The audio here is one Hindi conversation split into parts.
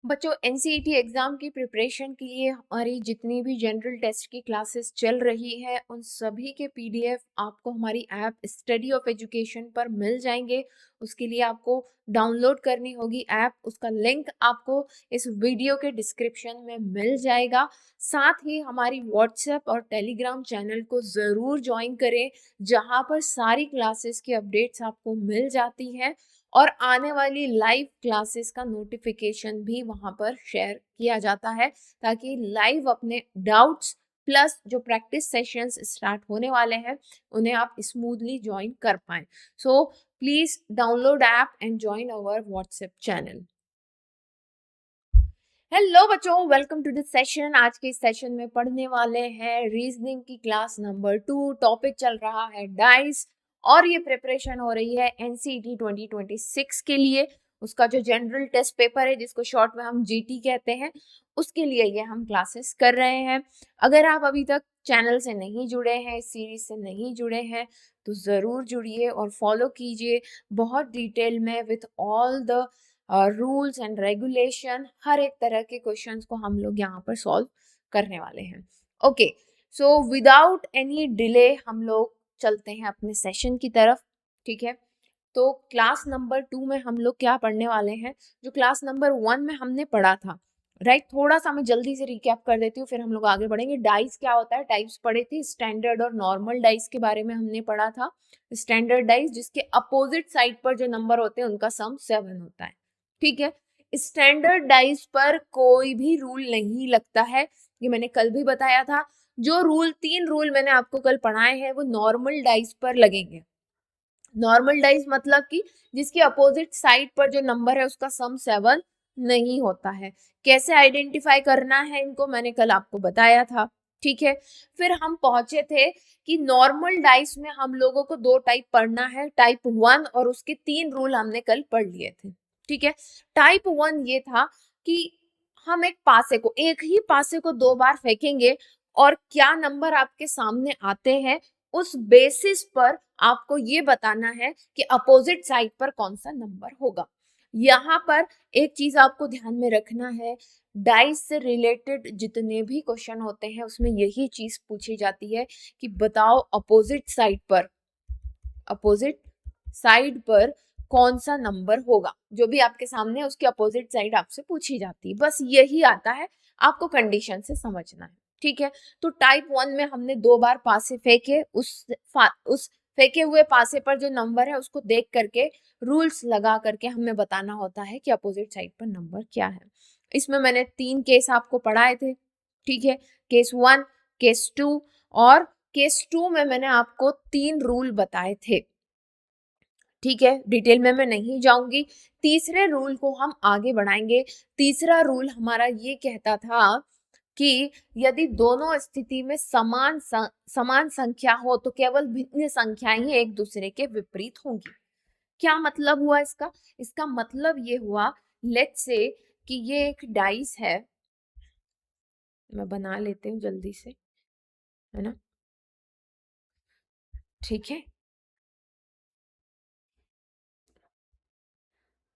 बच्चों एनसीईटी एग्जाम की प्रिपरेशन के लिए हमारी जितनी भी जनरल टेस्ट की क्लासेस चल रही है उन सभी के पीडीएफ आपको हमारी ऐप स्टडी ऑफ एजुकेशन पर मिल जाएंगे। उसके लिए आपको डाउनलोड करनी होगी ऐप, उसका लिंक आपको इस वीडियो के डिस्क्रिप्शन में मिल जाएगा। साथ ही हमारी व्हाट्सएप और टेलीग्राम चैनल को ज़रूर ज्वाइन करें, जहां पर सारी क्लासेस की अपडेट्स आपको मिल जाती हैं और आने वाली लाइव क्लासेस का नोटिफिकेशन भी वहां पर शेयर किया जाता है, ताकि लाइव अपने डाउट्स प्लस जो प्रैक्टिस सेशंस स्टार्ट होने वाले हैं उन्हें आप स्मूथली ज्वाइन कर पाएं। So please download app and join our WhatsApp channel. Hello बच्चों, वेलकम टू दिस सेशन। आज के इस सेशन में पढ़ने वाले हैं रीजनिंग की क्लास नंबर 2। टॉपिक चल रहा है डाइस और ये प्रिपरेशन हो रही है एनसीईटी 2026 के लिए। उसका जो जनरल टेस्ट पेपर है जिसको शॉर्ट में हम जीटी कहते हैं, उसके लिए ये हम क्लासेस कर रहे हैं। अगर आप अभी तक चैनल से नहीं जुड़े हैं, इस सीरीज से नहीं जुड़े हैं, तो ज़रूर जुड़िए और फॉलो कीजिए बहुत डिटेल में with all the rules and regulation. हर एक तरह के क्वेश्चंस को हम लोग यहाँ पर सॉल्व करने वाले हैं। Okay, so without any delay हम लोग चलते हैं अपने सेशन की तरफ। ठीक है, तो क्लास नंबर 2 में हम लोग क्या पढ़ने वाले हैं, जो क्लास नंबर 1 में हमने पढ़ा था, राइट। थोड़ा सा मैं जल्दी से रिकैप कर देती हूँ, फिर हम लोग आगे बढ़ेंगे। डाइस क्या होता है, टाइप्स पढ़े थे, स्टैंडर्ड और नॉर्मल डाइस के बारे में हमने पढ़ा था। स्टैंडर्ड डाइस जिसके अपोजिट साइड पर जो नंबर होते हैं उनका सम 7 होता है। ठीक है, स्टैंडर्ड डाइस पर कोई भी रूल नहीं लगता है, ये मैंने कल भी बताया था। जो रूल 3 रूल मैंने आपको कल पढ़ाए हैं वो नॉर्मल डाइस पर लगेंगे। नॉर्मल डाइस मतलब कि जिसकी अपोजिट साइड पर जो नंबर है उसका सम 7 नहीं होता है। कैसे आइडेंटिफाई करना है इनको मैंने कल आपको बताया था। ठीक है, फिर हम पहुंचे थे कि नॉर्मल डाइस में हम लोगों को 2 टाइप पढ़ना है, टाइप 1 और उसके 3 रूल हमने कल पढ़ लिए थे। ठीक है, टाइप 1 ये था कि हम एक ही पासे को 2 बार फेंकेंगे और क्या नंबर आपके सामने आते हैं उस बेसिस पर आपको ये बताना है कि अपोजिट साइड पर कौन सा नंबर होगा। यहाँ पर एक चीज आपको ध्यान में रखना है, डाइस से रिलेटेड जितने भी क्वेश्चन होते हैं उसमें यही चीज पूछी जाती है कि बताओ अपोजिट साइड पर कौन सा नंबर होगा। जो भी आपके सामने है उसकी अपोजिट साइड आपसे पूछी जाती है, बस यही आता है, आपको कंडीशन से समझना है। ठीक है, तो टाइप 1 में हमने 2 बार पासे फेंके, उस फेंके हुए पासे पर जो नंबर है उसको देख करके रूल्स लगा करके हमें बताना होता है कि अपोजिट साइड पर नंबर क्या है। इसमें मैंने 3 केस आपको पढ़ाए थे। ठीक है, केस 1, केस 2 और केस 2 में मैंने आपको 3 रूल बताए थे। ठीक है, डिटेल में मैं नहीं जाऊंगी। तीसरे रूल को हम आगे बढ़ाएंगे। तीसरा रूल हमारा ये कहता था कि यदि दोनों स्थिति में समान संख्या हो तो केवल भिन्न संख्याएं ही एक दूसरे के विपरीत होंगी। क्या मतलब हुआ इसका? इसका मतलब ये हुआ, लेट्स से कि ये एक डाइस है, मैं बना लेती हूँ जल्दी से, है ना। ठीक है,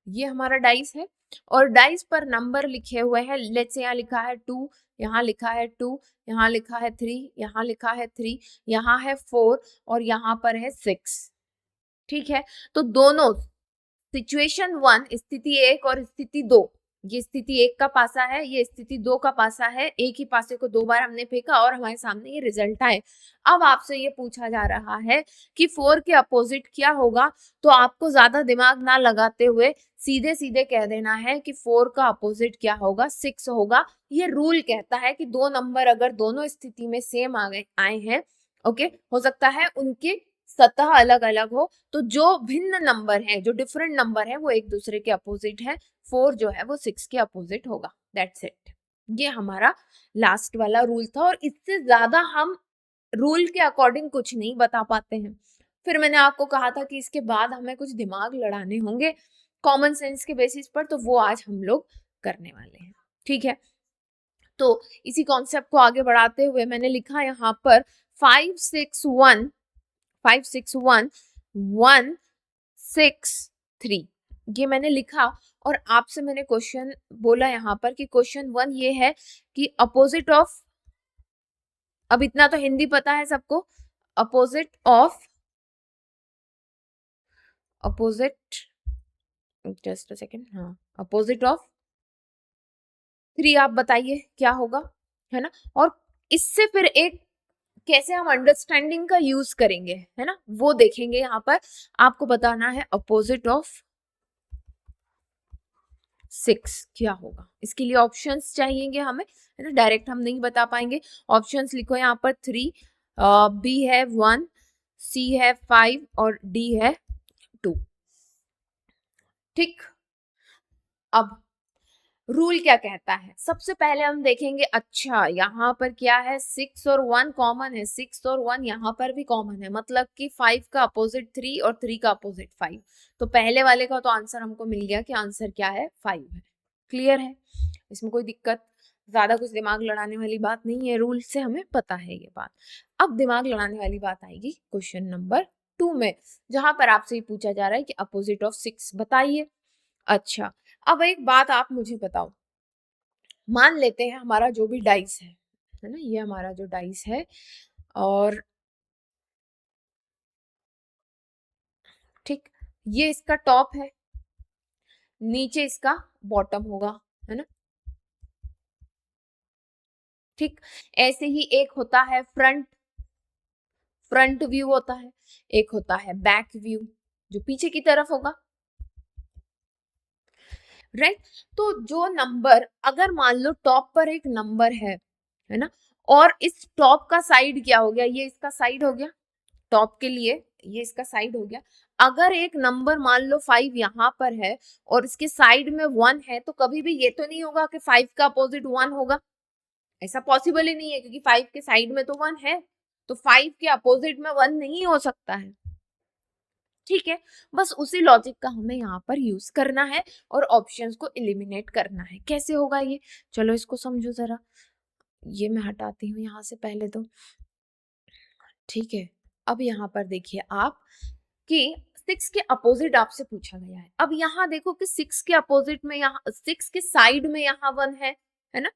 ये हमारा डाइस है और डाइस पर नंबर लिखे हुए हैं। लेट्स से यहाँ लिखा है 2, यहाँ लिखा है 2, यहाँ लिखा है 3, यहाँ लिखा है 3, यहाँ है 4 और यहाँ पर है 6। ठीक है, तो दोनों सिचुएशन 1 स्थिति 1 और स्थिति 2, ये स्थिति 1 का पासा है, ये स्थिति 2 का पासा है। एक ही पासे को 2 बार हमने फेंका और हमारे सामने ये रिजल्ट आए। अब आपसे ये पूछा जा रहा है कि 4 के अपोजिट क्या होगा, तो आपको ज्यादा दिमाग ना लगाते हुए सीधे सीधे कह देना है कि 4 का अपोजिट क्या होगा, 6 होगा। ये रूल कहता है कि 2 नंबर अगर दोनों स्थिति में सेम आए हैं, ओके, हो सकता है उनके सतह अलग अलग हो, तो जो भिन्न नंबर है, जो डिफरेंट नंबर है वो एक दूसरे के अपोजिट है। 4 जो है वो 6 के अपोजिट होगा। दैट्स इट, ये हमारा लास्ट वाला रूल था और इससे ज्यादा हम रूल के अकॉर्डिंग कुछ नहीं बता पाते हैं। फिर मैंने आपको कहा था कि इसके बाद हमें कुछ दिमाग लड़ाने होंगे कॉमन सेंस के बेसिस पर, तो वो आज हम लोग करने वाले हैं। ठीक है, तो इसी कॉन्सेप्ट को आगे बढ़ाते हुए मैंने लिखा यहाँ पर 561 1 6 3, ये मैंने लिखा और आपसे मैंने क्वेश्चन बोला यहाँ पर कि क्वेश्चन 1 ये है कि अपोजिट ऑफ, अब इतना तो हिंदी पता है सबको, opposite of, opposite, just a second, हाँ, अपोजिट ऑफ 3 आप बताइए क्या होगा, है ना। और इससे फिर एक कैसे हम अंडरस्टैंडिंग का यूज करेंगे, है ना, वो देखेंगे। यहाँ पर आपको बताना है अपोजिट ऑफ 6 क्या होगा। इसके लिए ऑप्शंस चाहिएंगे हमें, है ना, डायरेक्ट हम नहीं बता पाएंगे। ऑप्शंस लिखो यहाँ पर 3, बी है 1, सी है 5 और डी है 2। ठीक, अब रूल क्या कहता है, सबसे पहले हम देखेंगे, अच्छा यहाँ पर क्या है, 6 और 1 कॉमन है, 6 और 1 यहाँ पर भी कॉमन है, मतलब कि 5 का अपोजिट 3 और 3 का अपोजिट 5। तो पहले वाले का तो आंसर हमको मिल गया कि आंसर क्या है, 5 है। क्लियर है, इसमें कोई दिक्कत, ज्यादा कुछ दिमाग लड़ाने वाली बात नहीं है, रूल से हमें पता है ये बात। अब दिमाग लड़ाने वाली बात आएगी क्वेश्चन नंबर 2 में, जहां पर आपसे ये पूछा जा रहा है कि अपोजिट ऑफ 6 बताइए। अच्छा, अब एक बात आप मुझे बताओ, मान लेते हैं हमारा जो भी डाइस है ना, ये हमारा जो डाइस है, और ठीक, ये इसका टॉप है, नीचे इसका बॉटम होगा, है ना। ठीक, ऐसे ही एक होता है फ्रंट, फ्रंट व्यू होता है, एक होता है बैक व्यू जो पीछे की तरफ होगा, राइट। तो जो नंबर, अगर मान लो टॉप पर एक नंबर है ना, और इस टॉप का साइड क्या हो गया, ये इसका साइड हो गया, टॉप के लिए ये इसका साइड हो गया। अगर एक नंबर मान लो 5 यहाँ पर है और इसके साइड में 1 है, तो कभी भी ये तो नहीं होगा कि 5 का अपोजिट 1 होगा, ऐसा पॉसिबल ही नहीं है, क्योंकि 5 के साइड में तो 1 है, तो 5 के अपोजिट में 1 नहीं हो सकता है। ठीक है, बस उसी लॉजिक का हमें यहाँ पर यूज करना है और ऑप्शंस को एलिमिनेट करना है। कैसे होगा ये, चलो इसको समझो जरा। ये मैं हटाती हूँ यहाँ से पहले तो, ठीक है। अब यहाँ पर देखिए आप कि 6 के अपोजिट आपसे पूछा गया है। अब यहाँ देखो कि 6 के अपोजिट में, यहाँ 6 के साइड में यहाँ 1 है ना,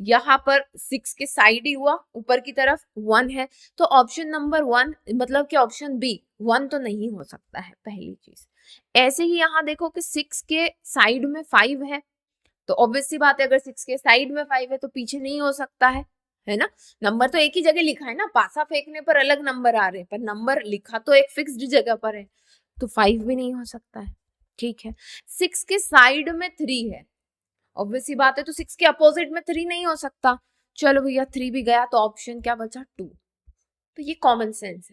यहाँ पर 6 के साइड ही हुआ, ऊपर की तरफ 1 है, तो ऑप्शन नंबर 1 मतलब कि ऑप्शन बी 1 तो नहीं हो सकता है, पहली चीज। ऐसे ही यहाँ देखो कि 6 के साइड में 5 है, तो ऑब्वियस सी बात है, अगर 6 के साइड में 5 है तो पीछे नहीं हो सकता है ना। नंबर तो एक ही जगह लिखा है ना, पासा फेंकने पर अलग नंबर आ रहे हैं, पर नंबर लिखा तो एक फिक्स्ड जगह पर है, तो 5 भी नहीं हो सकता है। ठीक है, 6 के साइड में 3 है, ऑब्वियस सी बात है, तो 6 के अपोजिट में 3 नहीं हो सकता। चलो भैया 3 भी गया, तो ऑप्शन क्या बचा, 2। तो ये कॉमन सेंस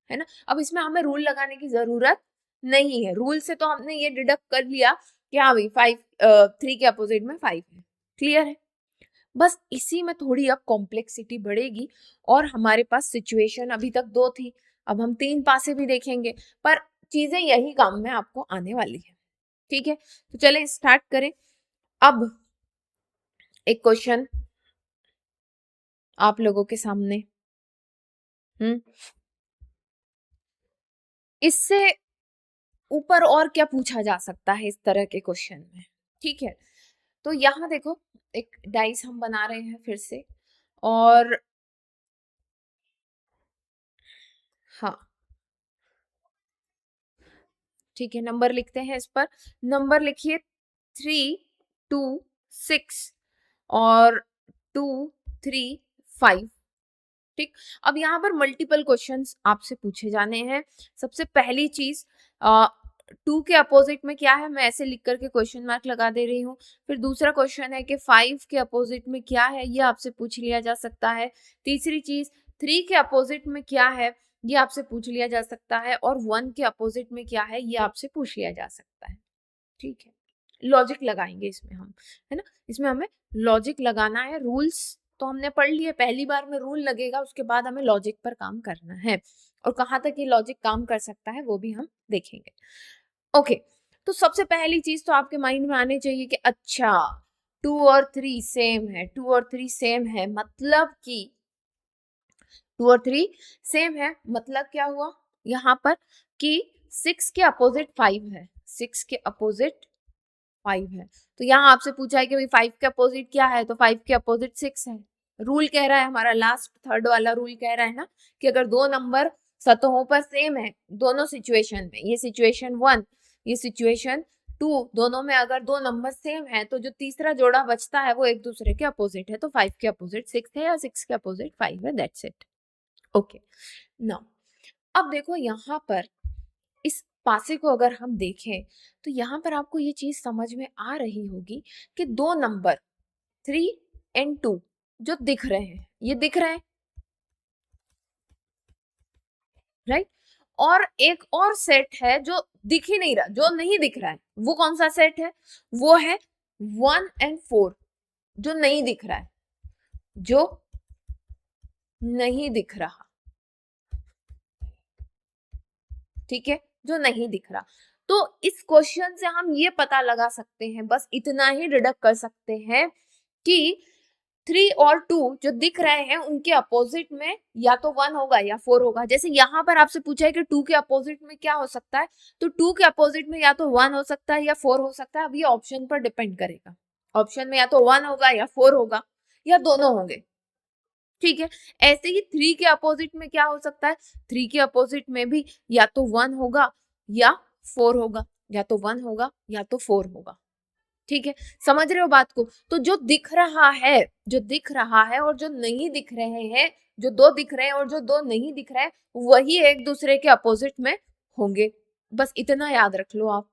है ना। अब इसमें हमें रूल लगाने की जरूरत नहीं है, रूल से तो हमने ये डिडक्ट कर लिया कि हाँ भाई 5, 3 के अपोजिट में 5 है। क्लियर है, बस इसी में थोड़ी अब कॉम्प्लेक्सिटी बढ़ेगी, और हमारे पास सिचुएशन अभी तक 2 थी, अब हम 3 पासे भी देखेंगे, पर चीजें यही काम में आपको आने वाली है। ठीक है, तो चले स्टार्ट करें। अब एक क्वेश्चन आप लोगों के सामने, हम्म, इससे ऊपर और क्या पूछा जा सकता है इस तरह के क्वेश्चन में। ठीक है, तो यहाँ देखो एक डाइस हम बना रहे हैं फिर से, और हाँ ठीक है, नंबर लिखते हैं इस पर। नंबर लिखिए 3, 2, 6 और 2, 3, 5। ठीक, अब यहाँ पर मल्टीपल क्वेश्चंस आपसे पूछे जाने हैं। सबसे पहली चीज, 2 के अपोजिट में क्या है, मैं ऐसे लिख करके क्वेश्चन मार्क लगा दे रही हूँ। फिर दूसरा क्वेश्चन है कि 5 के अपोजिट में क्या है, ये आपसे पूछ लिया जा सकता है। तीसरी चीज, 3 के अपोजिट में क्या है, ये आपसे पूछ लिया जा सकता है। और 1 के अपोजिट में क्या है, ये आपसे पूछ लिया जा सकता है। ठीक है, लॉजिक लगाएंगे इसमें हम, है ना, इसमें हमें लॉजिक लगाना है। रूल्स तो हमने पढ़ लिए, पहली बार में रूल लगेगा, उसके बाद हमें लॉजिक पर काम करना है, और कहाँ तक ये लॉजिक काम कर सकता है वो भी हम देखेंगे। ओके, तो सबसे पहली चीज तो आपके माइंड में आनी चाहिए कि अच्छा 2 और 3 सेम है, 2 और 3 सेम है, मतलब कि 2 और 3 सेम है, मतलब क्या हुआ यहाँ पर कि 6 के अपोजिट 5 है, 6 के अपोजिट 5 है। तो यहाँ आपसे पूछा है कि भाई 5 के अपोजिट क्या है, तो 5 के अपोजिट 6 है। रूल कह रहा है हमारा, लास्ट थर्ड वाला रूल कह रहा है ना कि अगर दो नंबर सतहों पर सेम है दोनों सिचुएशन में, ये सिचुएशन 1 ये सिचुएशन 2, दोनों में अगर दो नंबर सेम है तो जो तीसरा जोड़ा बचता है वो एक दूसरे के अपोजिट है। तो 5 के अपोजिट 6 है या 6 के अपोजिट 5 है, दैट्स इट। ओके, नाउ अब देखो यहाँ पर इस पासे को अगर हम देखें तो यहाँ पर आपको ये चीज समझ में आ रही होगी कि दो नंबर 3 and 2 जो दिख रहे हैं, ये दिख रहे हैं राइट, और एक और सेट है जो दिख ही नहीं रहा, जो नहीं दिख रहा है। वो कौन सा सेट है? वो है 1 and 4 जो नहीं दिख रहा है, जो नहीं दिख रहा, ठीक है, जो नहीं दिख रहा। तो इस क्वेश्चन से हम ये पता लगा सकते हैं, बस इतना ही डिडक्ट कर सकते हैं कि 3 और 2 जो दिख रहे हैं उनके अपोजिट में या तो 1 होगा या 4 होगा। जैसे यहाँ पर आपसे पूछा है कि 2 के अपोजिट में क्या हो सकता है, तो 2 के अपोजिट में या तो 1 हो सकता है या 4 हो सकता है। अब ये ऑप्शन पर डिपेंड करेगा, ऑप्शन में या तो 1 होगा या 4 होगा या दोनों होंगे, ठीक है। ऐसे ही 3 के अपोजिट में क्या हो सकता है, 3 के अपोजिट में भी या तो 1 होगा या 4 होगा, या तो 1 होगा या तो 4 होगा, ठीक है। समझ रहे हो बात को? तो जो दिख रहा है, जो दिख रहा है और जो नहीं दिख रहे हैं, जो दो दिख रहे हैं और जो दो नहीं दिख रहे हैं, वही एक दूसरे के अपोजिट में होंगे। बस इतना याद रख लो आप,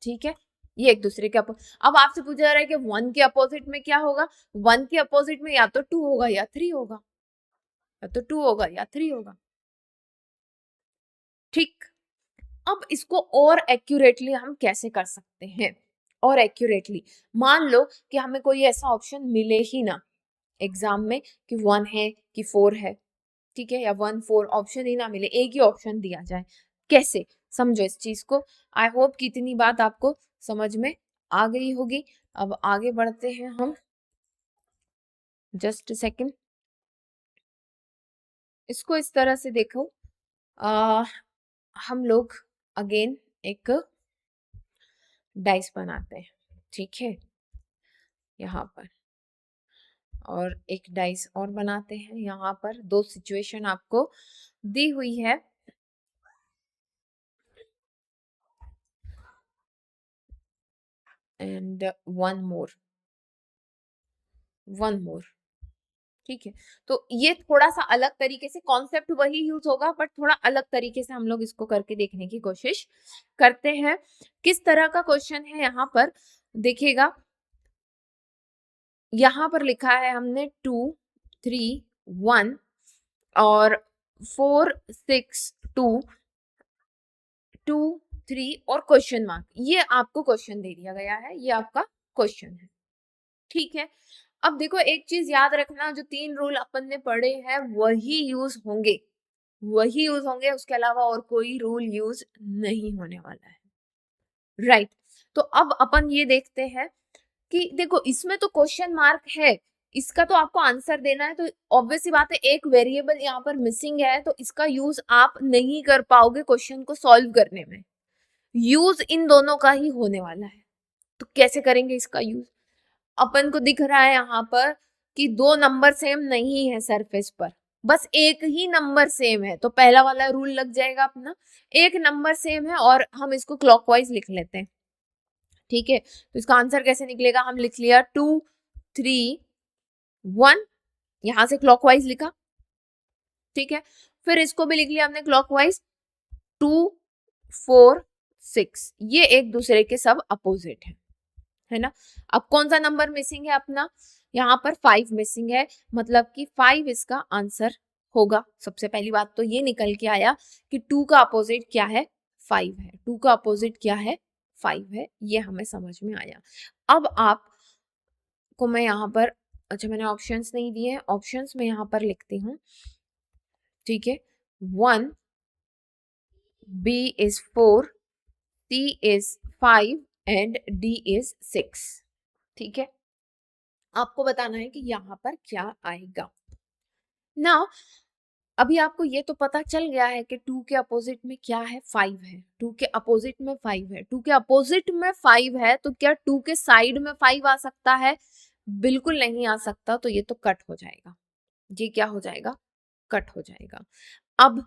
ठीक है। ये एक दूसरे के अब आपसे पूछा जा रहा है कि 1 के अपोजिट में क्या होगा, 1 के अपोजिट में या तो 2 होगा या 3 होगा, या तो 2 होगा या 3 होगा, ठीक। अब इसको और एक्यूरेटली हम कैसे कर सकते हैं? और एक्यूरेटली मान लो कि हमें कोई ऐसा ऑप्शन मिले ही ना एग्जाम में कि 1 है कि 4 है, ठीक है, या 1 4 ऑप्शन ही ना मिले, एक ही ऑप्शन दिया जाए, कैसे? समझो इस चीज को। आई होप कि इतनी बात आपको समझ में आ गई होगी। अब आगे बढ़ते हैं हम, जस्ट सेकंड। इसको इस तरह से देखो, हम लोग अगेन एक डाइस बनाते हैं, ठीक है, यहाँ पर, और एक डाइस और बनाते हैं। यहाँ पर दो सिचुएशन आपको दी हुई है, एंड वन मोर, ठीक है। तो ये थोड़ा सा अलग तरीके से, कॉन्सेप्ट वही यूज होगा बट थोड़ा अलग तरीके से हम लोग इसको करके देखने की कोशिश करते हैं। किस तरह का क्वेश्चन है यहाँ पर देखिएगा, यहाँ पर लिखा है हमने 2 3 1 और 4 6 2 2 3 और क्वेश्चन मार्क, ये आपको क्वेश्चन दे दिया गया है, ये आपका क्वेश्चन है, ठीक है। अब देखो एक चीज याद रखना, जो 3 रूल अपन ने पढ़े हैं वही यूज होंगे, वही यूज होंगे, उसके अलावा और कोई रूल यूज नहीं होने वाला है, राइट। तो अब अपन ये देखते हैं कि देखो इसमें तो क्वेश्चन मार्क है, इसका तो आपको आंसर देना है, तो ऑब्वियस सी बात है एक वेरिएबल यहाँ पर मिसिंग है, तो इसका यूज आप नहीं कर पाओगे क्वेश्चन को सॉल्व करने में, यूज इन दोनों का ही होने वाला है। तो कैसे करेंगे इसका यूज? अपन को दिख रहा है यहाँ पर कि दो नंबर सेम नहीं है सरफेस पर, बस एक ही नंबर सेम है, तो पहला वाला रूल लग जाएगा अपना, एक नंबर सेम है और हम इसको क्लॉकवाइज लिख लेते हैं, ठीक है। तो इसका आंसर कैसे निकलेगा, हम लिख लिया 2 3 1, यहां से क्लॉकवाइज लिखा, ठीक है। फिर इसको भी लिख लिया हमने क्लॉकवाइज 2 4 6, ये एक दूसरे के सब अपोजिट है ना। अब कौन सा नंबर मिसिंग है अपना, यहाँ पर 5 मिसिंग है, मतलब कि 5 इसका आंसर होगा। सबसे पहली बात तो ये निकल के आया कि 2 का अपोजिट क्या है, 5 है, 2 का अपोजिट क्या है, 5 है, ये हमें समझ में आया। अब आप को मैं यहाँ पर, अच्छा मैंने ऑप्शंस नहीं दिए, ऑप्शंस में यहाँ पर लिखती हूँ, ठीक है। 1, B is 4, C is 5 and D is 6, ठीक है। आपको बताना है कि यहाँ पर क्या आएगा। नाउ अभी आपको ये तो पता चल गया है कि 2 के अपोजिट में क्या है, 5 है। 2 के अपोजिट में 5 है, 2 के अपोजिट में 5 है, तो क्या 2 के साइड में 5 आ सकता है? बिल्कुल नहीं आ सकता, तो ये तो कट हो जाएगा। ये क्या हो जाएगा? कट हो जाएगा। अब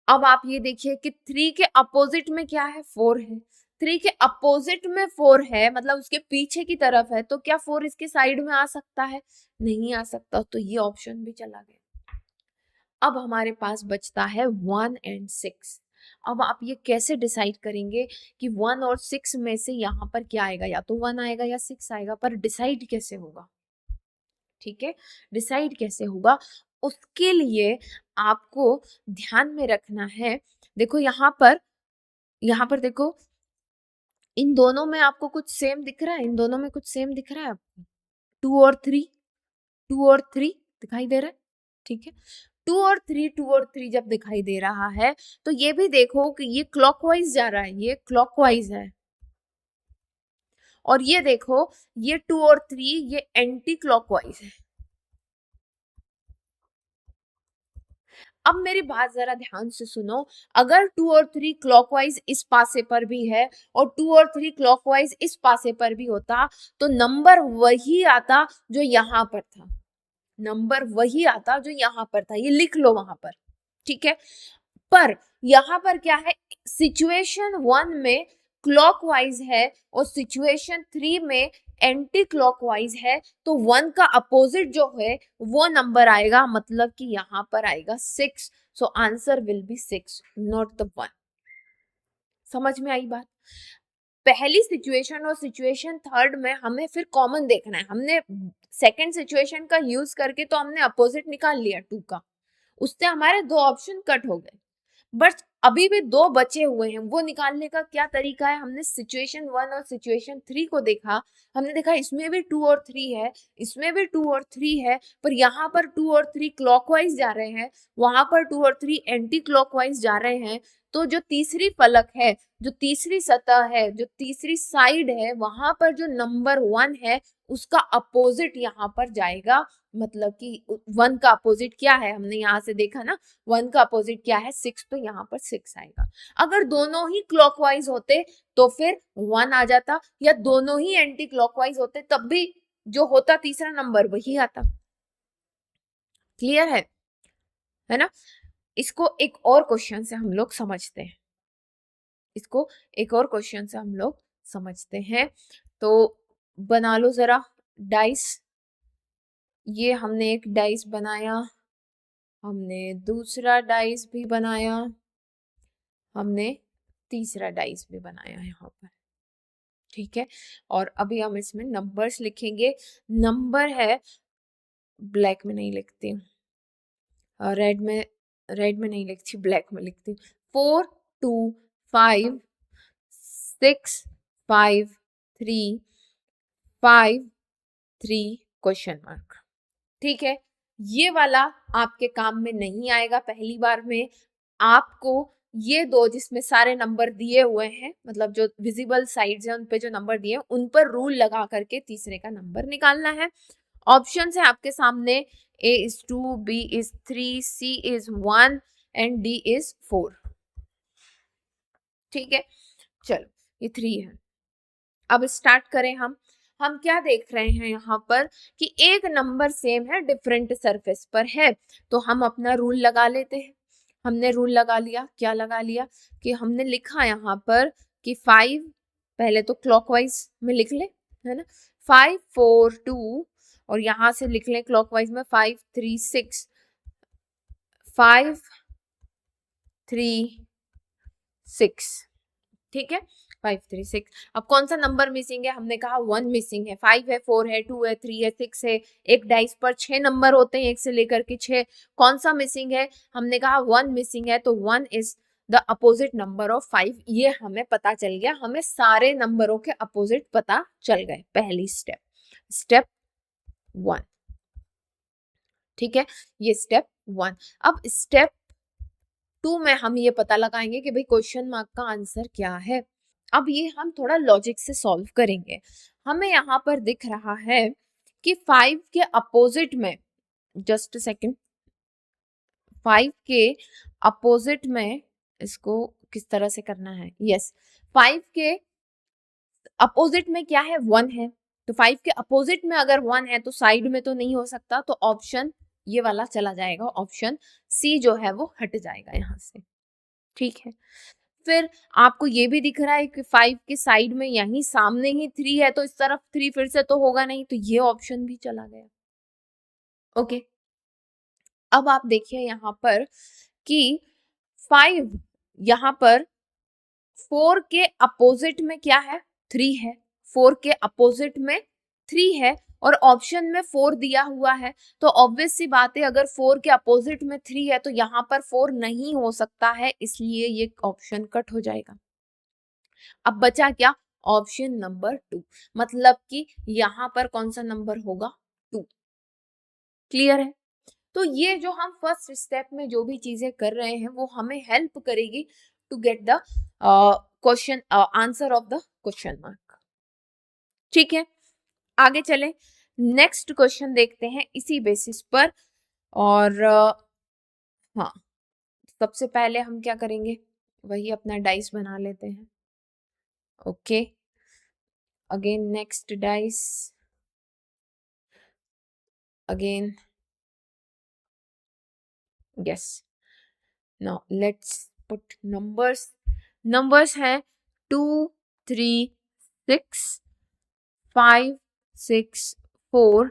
अब आप ये देखिए कि 3 के अपोजिट में क्या है? 4 है। 3 के अपोजिट में 4 है, मतलब उसके पीछे की तरफ है, तो क्या 4 इसके साइड में आ सकता है? नहीं आ सकता, तो ये ऑप्शन भी चला गया। अब हमारे पास बचता है 1 एंड 6। अब आप ये कैसे डिसाइड करेंगे कि 1 और 6 में से यहाँ पर क्या आएगा? या तो 1 आएगा या 6 आएगा, पर डिसाइड कैसे होगा? ठीक है, डिसाइड कैसे होगा? उसके लिए आपको ध्यान में रखना है, देखो यहाँ पर देखो, इन दोनों में आपको कुछ सेम दिख रहा है? इन दोनों में कुछ सेम दिख रहा है आपको? 2 और 3, 2 और 3 दिखाई दे रहा है? ठीक है, 2 और 3 जब दिखाई दे रहा है, तो ये भी देखो कि ये क्लॉकवाइज जा रहा है, ये क्लॉकवाइज है। और ये देखो, ये 2 और 3 ये एंटी क्लॉकवाइज है। अब मेरी बात जरा ध्यान से सुनो, अगर 2 और 3 क्लॉकवाइज इस पासे पर भी है और 2 और 3 क्लॉकवाइज इस पासे पर भी होता, तो नंबर वही आता जो यहाँ पर था। नंबर वही आता जो यहाँ पर था, ये लिख लो वहां पर। ठीक है, पर यहाँ पर क्या है? सिचुएशन 1 में क्लॉकवाइज है और सिचुएशन 3 में एंटी क्लॉकवाइज है, तो 1 का अपोजिट जो है वो नंबर आएगा, मतलब कि यहाँ पर आएगा 6। So answer will be 6, not the 1। समझ में आई बात? पहली सिचुएशन और सिचुएशन थर्ड में हमें फिर कॉमन देखना है। हमने सेकंड सिचुएशन का यूज करके तो हमने अपोजिट निकाल लिया 2 का, उससे हमारे 2 ऑप्शन कट हो गए, बट अभी भी 2 बचे हुए हैं। वो निकालने का क्या तरीका है? हमने सिचुएशन 1 और सिचुएशन 3 को देखा, हमने देखा इसमें भी 2 और 3 है, इसमें भी 2 और 3 है, पर यहाँ पर 2 और 3 क्लॉकवाइज जा रहे हैं, वहां पर 2 और 3 एंटी क्लॉकवाइज जा रहे हैं। तो जो तीसरी फलक है, जो तीसरी सतह है, जो तीसरी साइड है, वहां पर जो नंबर 1 है उसका अपोजिट यहाँ पर जाएगा। मतलब कि 1 का अपोजिट क्या है? हमने यहाँ से देखा ना, 1 का अपोजिट क्या है? 6, तो यहाँ पर 6 आएगा। अगर दोनों ही क्लॉकवाइज होते तो फिर 1 आ जाता, या दोनों ही एंटी क्लॉकवाइज होते तब भी जो होता तीसरा नंबर वही आता। क्लियर है ना? इसको एक और क्वेश्चन से हम लोग समझते हैं, इसको एक और क्वेश्चन से हम लोग समझते हैं। तो बना लो जरा डाइस। ये हमने एक डाइस बनाया, हमने दूसरा डाइस भी बनाया, हमने तीसरा डाइस भी बनाया यहाँ पर। ठीक है, और अभी हम इसमें नंबर्स लिखेंगे। नंबर है, ब्लैक में नहीं लिखती हूँ, रेड में नहीं लिखती, ब्लैक में लिखती हूँ। 4 2 5 6 5 3 5 3 क्वेश्चन मार्क। ठीक है, ये वाला आपके काम में नहीं आएगा पहली बार में। आपको ये 2 जिसमें सारे नंबर दिए हुए हैं, मतलब जो विजिबल साइड्स हैं उन पे जो नंबर दिए हैं, उन पर रूल लगा करके तीसरे का नंबर निकालना है। ऑप्शन है आपके सामने, A is 2, B is 3, C is 1 and D is 4। ठीक है, चलो ये 3 है। अब स्टार्ट करें हम क्या देख रहे हैं यहाँ पर कि एक नंबर सेम है, डिफरेंट सरफेस पर है, तो हम अपना रूल लगा लेते हैं। हमने रूल लगा लिया, क्या लगा लिया कि हमने लिखा यहाँ पर कि 5, पहले तो क्लॉकवाइज में लिख ले, है ना, 5 4 2, और यहाँ से लिख लें क्लॉकवाइज में 5 3 6, 5 3 6। ठीक है, 5 3 6। अब कौन सा नंबर मिसिंग है? हमने कहा 1 मिसिंग है। 5 है, 4 है, 2 है, 3 है, 6 है। एक डाइस पर 6 नंबर होते हैं, 1 से लेकर के 6। कौन सा मिसिंग है? हमने कहा 1 मिसिंग है, तो 1 is the opposite number of 5। ये हमें पता चल गया, हमें सारे नंबरों के अपोजिट पता चल गए। पहली स्टेप 1। ठीक है, ये स्टेप 1। अब स्टेप 2 में हम ये पता लगाएंगे कि भाई क्वेश्चन मार्क का आंसर क्या है। अब ये हम थोड़ा लॉजिक से सॉल्व करेंगे। हमें यहाँ पर दिख रहा है कि 5 के अपोजिट में, जस्ट सेकंड, 5 के अपोजिट में इसको किस तरह से करना है, यस 5 के अपोजिट में क्या है, 1 है, तो 5 के अपोजिट में अगर 1 है तो साइड में तो नहीं हो सकता, तो ऑप्शन ये वाला चला जाएगा, ऑप्शन सी जो है वो हट जाएगा यहाँ से, ठीक है। फिर आपको ये भी दिख रहा है कि 5 के साइड में यहीं सामने ही 3 है, तो इस तरफ 3 फिर से तो होगा नहीं, तो ये ऑप्शन भी चला गया, ओके। अब आप देखिए यहाँ पर कि 5 यहाँ पर 4 के अपोजिट में क्या है, 3 है, 4 के अपोजिट में 3 है और ऑप्शन में 4 दिया हुआ है, तो ऑब्वियस सी बात है अगर 4 के अपोजिट में 3 है तो यहाँ पर 4 नहीं हो सकता है, इसलिए ये ऑप्शन कट हो जाएगा। अब बचा क्या, ऑप्शन नंबर 2, मतलब कि यहाँ पर कौन सा नंबर होगा, 2, क्लियर है। तो ये जो हम फर्स्ट स्टेप में जो भी चीजें कर रहे हैं वो हमें हेल्प करेगी to get the question answer of the question mark, ठीक है। आगे चले, नेक्स्ट क्वेश्चन देखते हैं इसी बेसिस पर। और हाँ, सबसे पहले हम क्या करेंगे, वही अपना डाइस बना लेते हैं, okay. Again next dice, again yes, now let's put numbers हैं 2 3 6 5 6 4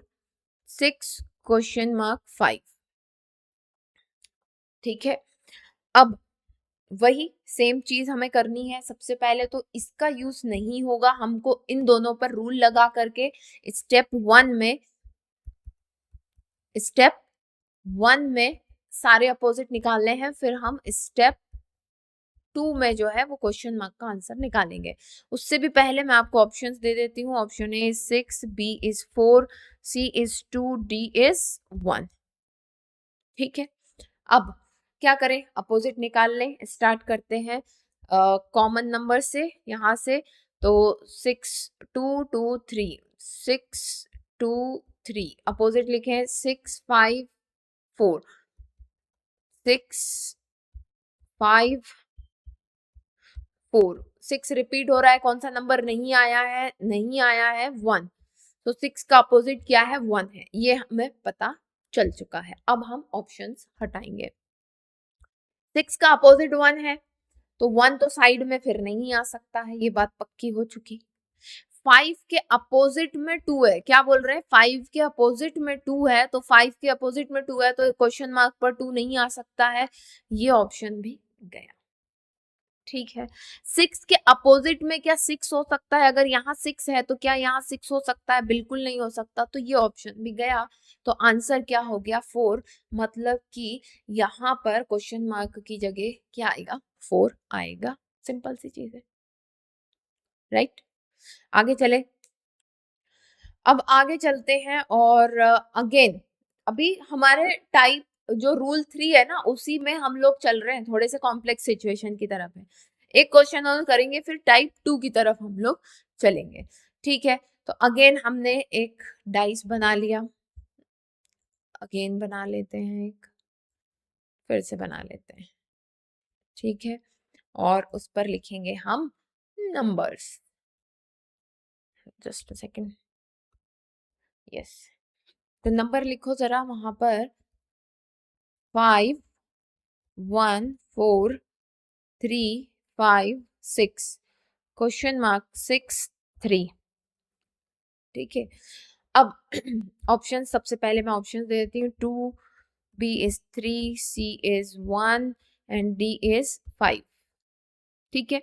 6 क्वेश्चन मार्क 5, ठीक है। अब वही सेम चीज हमें करनी है, सबसे पहले तो इसका यूज नहीं होगा, हमको इन दोनों पर रूल लगा करके स्टेप वन में सारे अपोजिट निकालने हैं, फिर हम स्टेप 2 में जो है वो क्वेश्चन मार्क का आंसर निकालेंगे। उससे भी पहले मैं आपको ऑप्शंस दे देती हूँ, option A is 6, B is 4, C is 2, D is 1, ठीक है। अब क्या करें, अपोजिट निकाल लें, स्टार्ट करते हैं कॉमन नंबर से, यहाँ से तो 6 2 2 3, 6 2 3, अपोजिट लिखे 6 5 4, 6 5 4, 6 रिपीट हो रहा है, कौन सा नंबर नहीं आया है, नहीं आया है 1, तो 6 का अपोजिट क्या है, 1 है, ये हमें पता चल चुका है। अब हम ऑप्शंस हटाएंगे, 6 का अपोजिट 1 है, तो 1 तो साइड में फिर नहीं आ सकता है, ये बात पक्की हो चुकी। 5 के अपोजिट में 2 है, क्या बोल रहे हैं, 5 के अपोजिट में 2 है, तो 5 के अपोजिट में 2 है तो क्वेश्चन मार्क पर 2 नहीं आ सकता है, ये ऑप्शन भी गया, ठीक है। 6 के अपोजिट में क्या 6 हो सकता है, अगर यहाँ 6 है तो क्या यहाँ 6 हो सकता है, बिल्कुल नहीं हो सकता, तो ये ऑप्शन भी गया, तो आंसर क्या हो गया 4, मतलब कि यहाँ पर क्वेश्चन मार्क की जगह क्या आएगा, 4 आएगा, सिंपल सी चीज है, राइट। आगे चले, अब आगे चलते हैं और अगेन अभी हमारे टाइप जो रूल 3 है ना उसी में हम लोग चल रहे हैं, थोड़े से कॉम्प्लेक्स सिचुएशन की तरफ है, एक क्वेश्चन और करेंगे फिर टाइप 2 की तरफ हम लोग चलेंगे, ठीक है। तो अगेन हमने एक डाइस बना लिया, अगेन बना लेते हैं एक, फिर से बना लेते हैं, ठीक है, और उस पर लिखेंगे हम numbers, just a second, yes, तो नंबर लिखो जरा वहां पर, 5 1 4 3 5 6 क्वेश्चन मार्क 6 3, ठीक है। अब ऑप्शन, सबसे पहले मैं ऑप्शन दे देती हूँ, 2 B is 3, C is 1 and D is 5, ठीक है।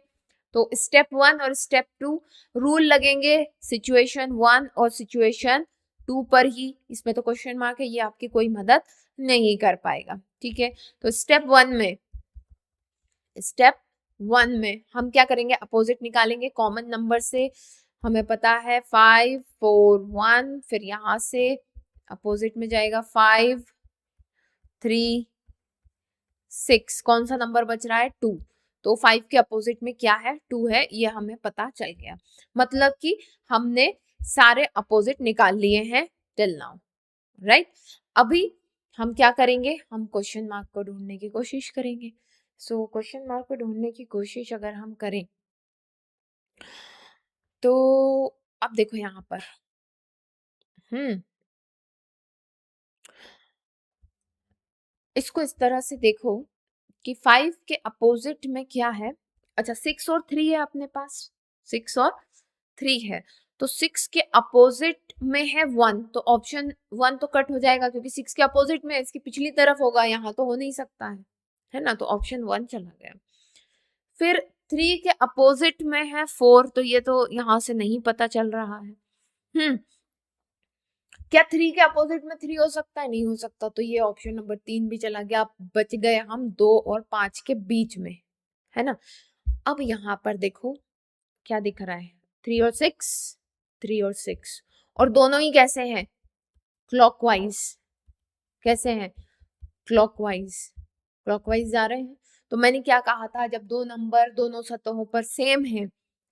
तो स्टेप 1 और स्टेप 2 रूल लगेंगे सिचुएशन 1 और सिचुएशन 2 पर ही, इसमें तो क्वेश्चन मार्क है, ये आपकी कोई मदद नहीं कर पाएगा, ठीक है। तो स्टेप 1 में हम क्या करेंगे, अपोजिट निकालेंगे कॉमन नंबर से, हमें पता है 5 4 1, फिर यहाँ से अपोजिट में जाएगा 5 3 6, कौन सा नंबर बच रहा है, 2, तो 5 के अपोजिट में क्या है, 2 है, ये हमें पता चल गया, मतलब कि हमने सारे अपोजिट निकाल लिए हैं टिल नाउ, राइट। अभी हम क्या करेंगे, हम क्वेश्चन मार्क को ढूंढने की कोशिश करेंगे। सो क्वेश्चन मार्क को ढूंढने की कोशिश अगर हम करें तो अब देखो यहाँ पर इसको इस तरह से देखो कि 5 के अपोजिट में क्या है। अच्छा 6 और 3 है अपने पास, 6 और 3 है, तो 6 के अपोजिट में है 1, तो ऑप्शन 1 तो कट हो जाएगा क्योंकि 6 के अपोजिट में इसकी पिछली तरफ होगा, यहाँ तो हो नहीं सकता है ना, तो ऑप्शन 1 चला गया। फिर 3 के अपोजिट में है 4, तो ये तो यहाँ से नहीं पता चल रहा है। क्या 3 के अपोजिट में 3 हो सकता है? नहीं हो सकता, तो ये ऑप्शन नंबर 3 भी चला गया। बच गए हम 2 और 5 के बीच में, है ना। अब यहाँ पर देखो क्या दिख रहा है, 3 और 6, 3 और 6, और दोनों ही कैसे हैं, क्लॉकवाइज। कैसे हैं, क्लॉकवाइज, क्लॉकवाइज जा रहे हैं। तो मैंने क्या कहा था, जब दो नंबर दोनों सतहों पर सेम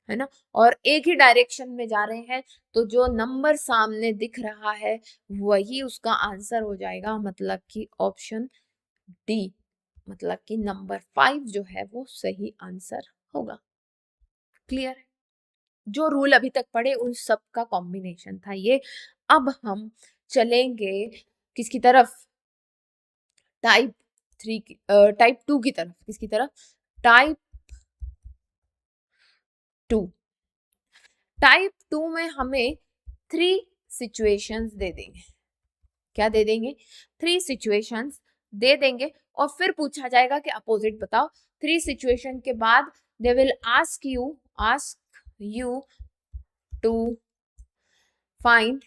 है ना, और एक ही डायरेक्शन में जा रहे हैं, तो जो नंबर सामने दिख रहा है वही उसका आंसर हो जाएगा, मतलब कि ऑप्शन डी, मतलब कि नंबर 5 जो है वो सही आंसर होगा। क्लियर है, जो रूल अभी तक पढ़े उन सब का कॉम्बिनेशन था ये। अब हम चलेंगे किसकी तरफ, टाइप 3 टाइप 2 की तरफ। किसकी तरफ, टाइप 2। टाइप 2 में हमें 3 सिचुएशंस दे देंगे। क्या दे देंगे, 3 सिचुएशंस दे देंगे, और फिर पूछा जाएगा कि अपोजिट बताओ। 3 सिचुएशन के बाद they will ask you to find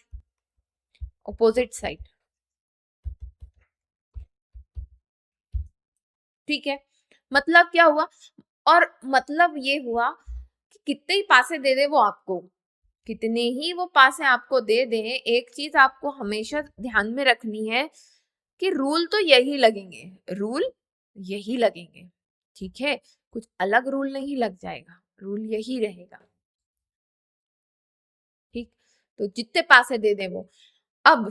opposite side. ठीक है, मतलब क्या हुआ, और मतलब ये हुआ कि कितने ही पासे दे दे वो आपको, कितने ही वो पासे आपको दे दे, एक चीज आपको हमेशा ध्यान में रखनी है कि रूल तो यही लगेंगे, रूल यही लगेंगे। ठीक है, कुछ अलग रूल नहीं लग जाएगा, रूल यही रहेगा। ठीक, तो जितने पासे दे दे वो। अब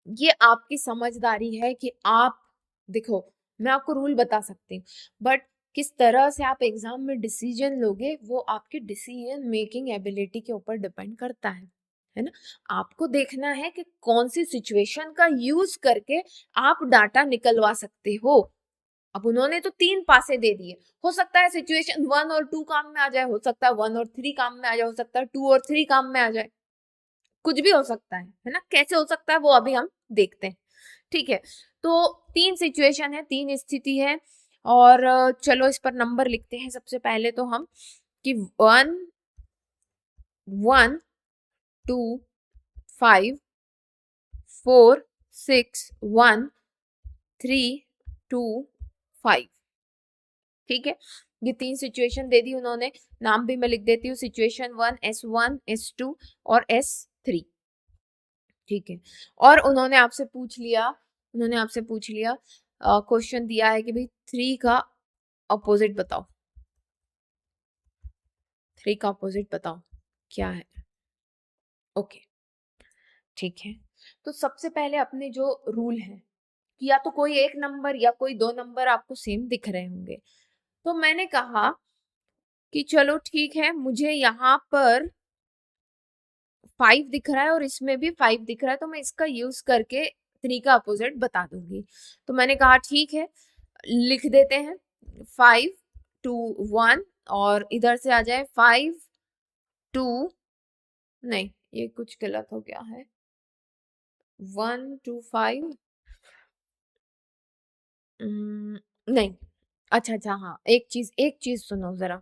ये आपकी समझदारी है कि आप, देखो मैं आपको रूल बता सकती हूँ, बट किस तरह से आप एग्जाम में डिसीजन लोगे वो आपकी डिसीजन मेकिंग एबिलिटी के ऊपर डिपेंड करता है ना। आपको देखना है कि कौन सी सिचुएशन का यूज करके आप डाटा निकलवा सकते हो। अब उन्होंने तो 3 पासे दे दिए, हो सकता है सिचुएशन 1 और 2 काम में आ जाए, हो सकता है 1 और 3 काम में आ जाए, हो सकता है 2 और 3 काम में आ जाए, कुछ भी हो सकता है ना। कैसे हो सकता है वो अभी हम देखते हैं। ठीक है, तो 3 सिचुएशन है, 3 स्थिति है, और चलो इस पर नंबर लिखते हैं सबसे पहले तो हम कि 1 1 2 5 4 6 1 3 2 5। ठीक है, ये 3 सिचुएशन दे दी उन्होंने, नाम भी मैं लिख देती हूँ, सिचुएशन 1 S1 S2 और S3। ठीक है, और उन्होंने आपसे पूछ लिया क्वेश्चन दिया है कि भाई 3 का अपोजिट बताओ, 3 का अपोजिट बताओ क्या है। ओके, ठीक है, तो सबसे पहले अपने जो रूल है कि या तो कोई एक नंबर या कोई दो नंबर आपको सेम दिख रहे होंगे, तो मैंने कहा कि चलो ठीक है, मुझे यहाँ पर 5 दिख रहा है और इसमें भी 5 दिख रहा है, तो मैं इसका यूज करके 3 का अपोजिट बता दूंगी। तो मैंने कहा ठीक है, लिख देते हैं 5 2 1, और इधर से आ जाए 5 2, नहीं ये कुछ गलत हो गया है, 1 2 5, नहीं, अच्छा अच्छा, हाँ एक चीज सुनो जरा,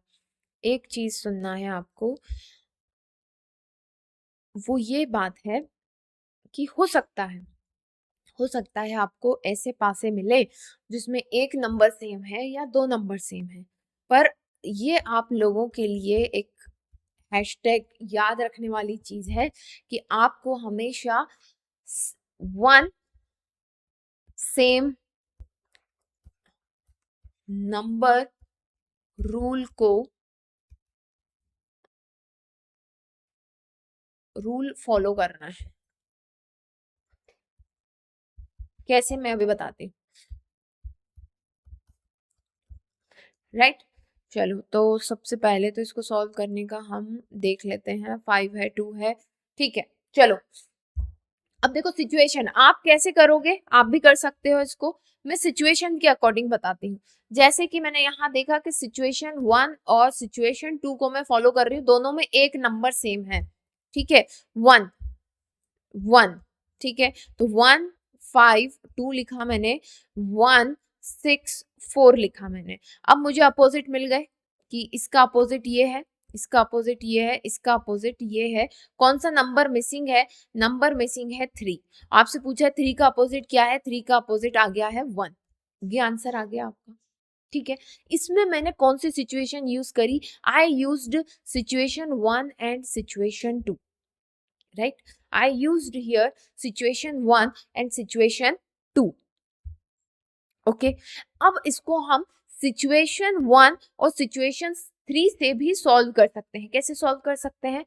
एक चीज सुनना है आपको, वो ये बात है कि हो सकता है आपको ऐसे पासे मिले जिसमें एक नंबर सेम है या दो नंबर सेम है, पर ये आप लोगों के लिए एक हैशटैग याद रखने वाली चीज है कि आपको हमेशा one same number rule follow करना है। कैसे, मैं अभी बताती हूँ। राइट, चलो तो सबसे पहले तो इसको सॉल्व करने का हम देख लेते हैं। 5 है, 2 है, ठीक है। चलो अब देखो सिचुएशन आप कैसे करोगे, आप भी कर सकते हो इसको। मैं सिचुएशन के अकॉर्डिंग बताती हूँ। जैसे कि मैंने यहाँ देखा कि सिचुएशन 1 और सिचुएशन 2 को मैं फॉलो कर रही हूँ, दोनों में एक नंबर सेम है, ठीक है, 1 1, ठीक है। तो 1 5 2 लिखा मैंने, 1 6 4 लिखा मैंने। अब मुझे अपोजिट मिल गए कि इसका अपोजिट ये है, इसका अपोजिट ये है, इसका अपोजिट ये है। कौन सा नंबर मिसिंग है? नंबर मिसिंग है 3। आपसे पूछा है 3 का अपोजिट क्या है, 3 का अपोजिट आ गया है 1। ये आंसर आ गया आपका, ठीक है। इसमें मैंने कौन सी सिचुएशन यूज करी? I used situation 1 and situation 2, right? I used here situation 1 and situation 2, okay? अब इसको हम situation 1 और situation 3 से भी सॉल्व कर सकते हैं। कैसे सॉल्व कर सकते हैं?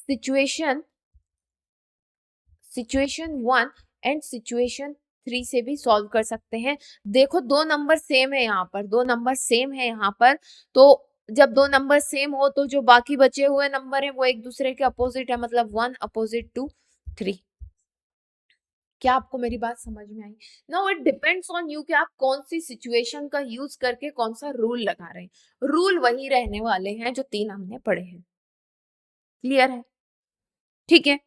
situation 1 एंड situation 3 से भी सॉल्व कर सकते हैं। देखो दो नंबर सेम है यहाँ पर, दो नंबर सेम है यहाँ पर, तो जब दो नंबर सेम हो तो जो बाकी बचे हुए नंबर है वो एक दूसरे के अपोजिट है, मतलब 1 अपोजिट टू 3। क्या आपको मेरी बात समझ में आई? Now it depends on you कि आप कौन सी सिचुएशन का यूज करके कौन सा रूल लगा रहे हैं। रूल वही रहने वाले हैं जो 3 हमने पढ़े हैं। क्लियर है? ठीक है।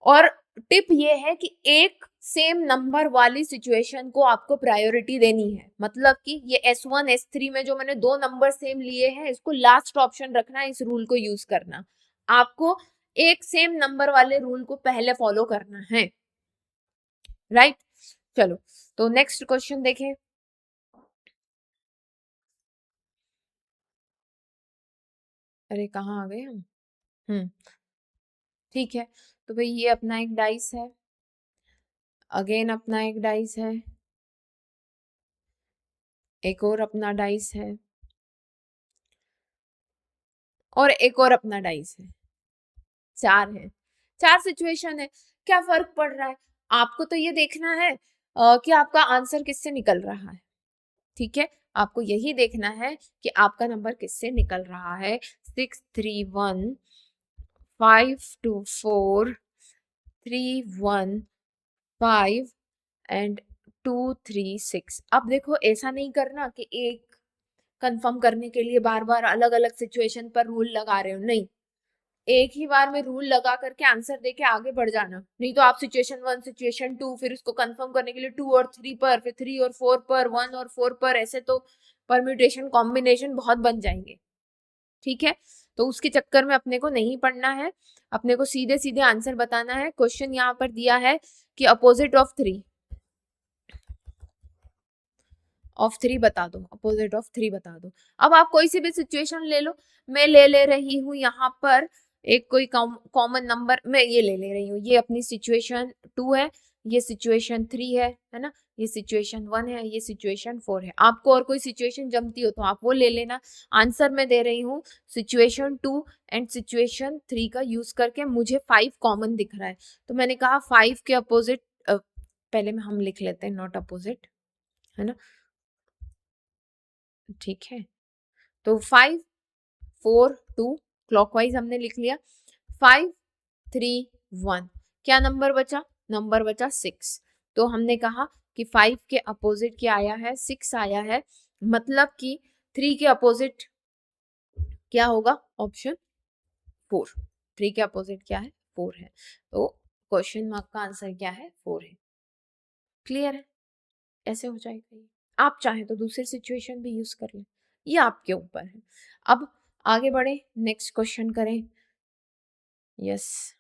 और टिप ये है कि एक सेम नंबर वाली सिचुएशन को आपको प्रायोरिटी देनी है। मतलब कि ये S1 S3 में जो मैंने दो नंबर सेम लिए हैं, इसको लास्ट ऑप्शन रखना है, इस रूल को यूज करना। आपको एक सेम नंबर वाले रूल को पहले फॉलो करना है, राइट? चलो तो नेक्स्ट क्वेश्चन देखें। अरे कहाँ आ गए हम? हम्म, ठीक है। तो भाई ये अपना एक डाइस है, अगेन अपना एक डाइस है, एक और अपना डाइस है, और एक और अपना डाइस है। 4 है, 4 सिचुएशन है। क्या फर्क पड़ रहा है? आपको तो ये देखना है कि आपका आंसर किससे निकल रहा है, ठीक है। आपको यही देखना है कि आपका नंबर किससे निकल रहा है। 6 3 1 5 2 4 3 1 5 एंड 2 3 6। अब देखो ऐसा नहीं करना कि एक कंफर्म करने के लिए बार बार अलग अलग सिचुएशन पर रूल लगा रहे हो, नहीं। एक ही बार में रूल लगा करके आंसर देके आगे बढ़ जाना, नहीं तो आप सिचुएशन 1 सिचुएशन 2 फिर उसको कंफर्म करने के लिए 2 और 3 पर, फिर 3 और 4 पर, 1 और 4 पर, ऐसे तो परम्यूटेशन कॉम्बिनेशन बहुत बन जाएंगे, ठीक है। तो उसके चक्कर में अपने को नहीं पढ़ना है, अपने को सीधे सीधे आंसर बताना है। क्वेश्चन यहाँ पर दिया है कि अपोजिट ऑफ 3, ऑफ 3 बता दो, अपोजिट ऑफ 3 बता दो। अब आप कोई सी भी सिचुएशन ले लो, मैं ले रही हूँ यहाँ पर एक कोई कॉमन नंबर, मैं ये ले रही हूँ। ये अपनी सिचुएशन 2 है, ये सिचुएशन 3 है ना, ये सिचुएशन 1 है, ये सिचुएशन 4 है। आपको और कोई सिचुएशन जमती हो तो आप वो ले लेना। आंसर मैं दे रही हूँ सिचुएशन 2 एंड सिचुएशन 3 का यूज करके। मुझे 5 कॉमन दिख रहा है, तो मैंने कहा 5 के अपोजिट, पहले में हम लिख लेते हैं नॉट अपोजिट, है ना, ठीक है। तो 5 4 2 क्लॉकवाइज हमने लिख लिया। 5 3 1, क्या नंबर बचा? नंबर बचा 6। तो हमने कहा कि 5 के अपोजिट क्या आया है? 6 आया है, मतलब कि 3 के अपोजिट क्या होगा? ऑप्शन 4। 3 के अपोजिट क्या है? 4 है। तो क्वेश्चन मार्क का आंसर क्या है? 4 है। क्लियर है? ऐसे हो जाएगा ये। आप चाहे तो दूसरी सिचुएशन भी यूज कर लें, ये आपके ऊपर है। अब आगे बढ़े, नेक्स्ट क्वेश्चन करें। यस,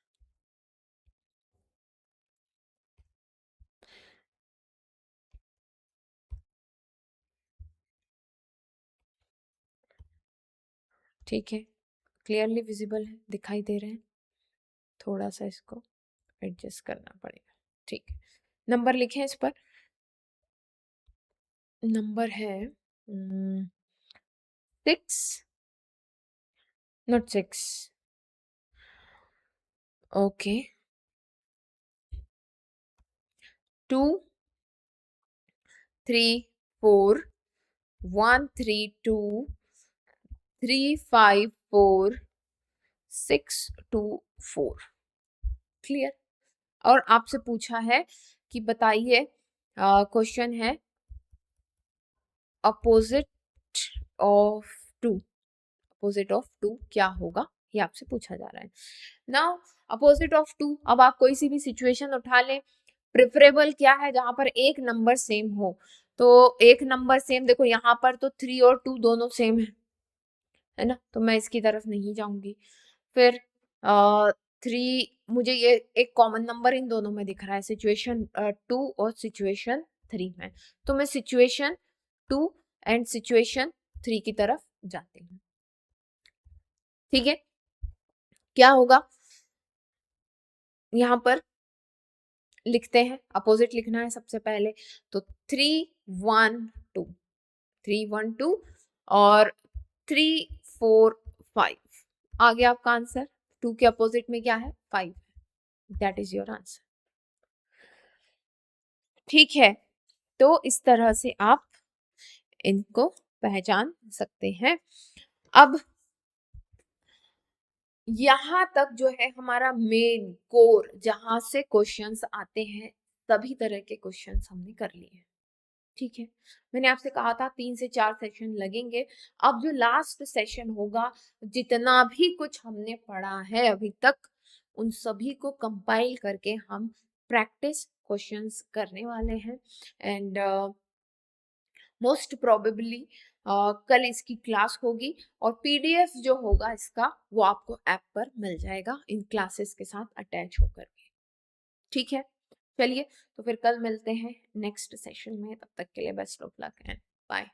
ठीक है, क्लियरली विजिबल है, दिखाई दे रहे हैं। थोड़ा सा इसको एडजस्ट करना पड़ेगा, ठीक है। नंबर लिखें इस पर। नंबर है 6, नॉट 6, ओके, 2 4 1 3 2 3 5 4 6 2 4। क्लियर। और आपसे पूछा है कि बताइए, क्वेश्चन है अपोजिट ऑफ 2, अपोजिट ऑफ 2 क्या होगा, ये आपसे पूछा जा रहा है। नाउ अपोजिट ऑफ 2, अब आप कोई सी भी सिचुएशन उठा लें, प्रेफरेबल क्या है, जहां पर एक नंबर सेम हो। तो एक नंबर सेम, देखो यहाँ पर तो 3 और 2 दोनों सेम है ना, तो मैं इसकी तरफ नहीं जाऊंगी। फिर 3, मुझे ये एक कॉमन नंबर इन दोनों में दिख रहा है, सिचुएशन 2 और सिचुएशन 3 में, तो मैं सिचुएशन 2 एंड सिचुएशन 3 की तरफ जाती हूँ। ठीक है, क्या होगा, यहाँ पर लिखते हैं, अपोजिट लिखना है सबसे पहले, तो 3 1 2, 3 1 2 और 3 4 5। आ गया आपका आंसर। 2 के अपोजिट में क्या है, 5, दैट इज योर आंसर। ठीक है, तो इस तरह से आप इनको पहचान सकते हैं। अब यहां तक जो है हमारा मेन कोर, जहां से क्वेश्चंस आते हैं, सभी तरह के क्वेश्चंस हमने कर लिए हैं। ठीक है, मैंने आपसे कहा था 3 से 4 सेशन लगेंगे। अब जो लास्ट सेशन होगा, जितना भी कुछ हमने पढ़ा है अभी तक, उन सभी को कंपाइल करके हम प्रैक्टिस क्वेश्चंस करने वाले हैं। एंड मोस्ट प्रोबेबली कल इसकी क्लास होगी, और पीडीएफ जो होगा इसका, वो आपको ऐप पर मिल जाएगा इन क्लासेस के साथ अटैच होकर के। ठीक है, चलिए, तो फिर कल मिलते हैं नेक्स्ट सेशन में। तब तक के लिए best of luck and bye.